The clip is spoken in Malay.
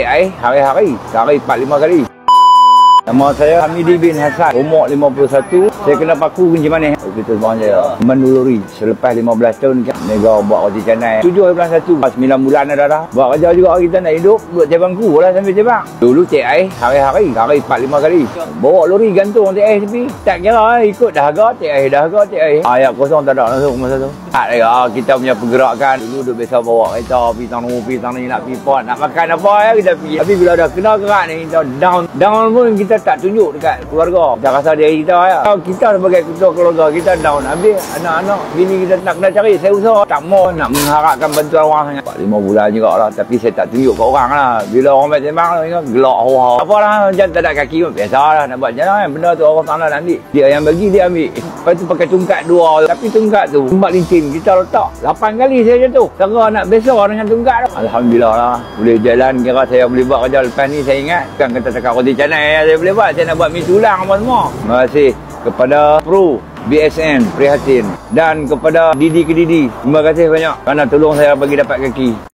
Hari-hari, sehari 4-5 kali. Nama saya Hamidi bin Hassan, umur 51. Saya kena paku kunci manis. Kita sebarang saya menuluri selepas 15 tahun Mega buat roti canai. 7/1, 9 bulan dah. Buat kerja juga kita nak hidup, duduk cek bangku lah sambil cebang. Dulu cek air hari-hari, sehari 4-5 kali. Bawa lori gantung cek air tepi. Tak kira ikut dahaga cek air. Ayat kosong tak ada langsung masa tu. Tak ada kita punya pergerakan. Dulu duduk biasa bawa kereta, pergi tang ni nak pergi port, nak makan apa ya kita pergi. Tapi bila dah kena kerak ni, kita down pun kita tak tunjuk dekat keluarga. Kita rasa diri kita ya. Kita sebagai ketua keluarga kita down. Habis anak-anak bini kita nak kena cari. Saya usaha tak mau nak mengharapkan bantuan orang sangat. 5 bulan juga lah. Tapi saya tak tunjuk ke orang lah. Bila orang main sembang lah, gelak hoa. Apa lah macam tak ada kaki pun biasa lah. Nak buat jalan benda tu orang sana nak ambil. Dia yang bagi dia ambil. Lepas tu pakai tungkat 2. Tapi tungkat tu tempat licin kita letak 8 kali saya jatuh. Cara nak besar dengan tungkat tu. Alhamdulillah lah. Boleh jalan. Kira saya boleh buat kerja lepas ni. Saya ingat kan kata cakap roti canai saya boleh buat. Saya nak buat mi tulang apa semua. Terima kasih kepada Pro BSN Prihatin dan kepada Didi ke Didi. Terima kasih banyak kerana tolong saya bagi dapat kaki.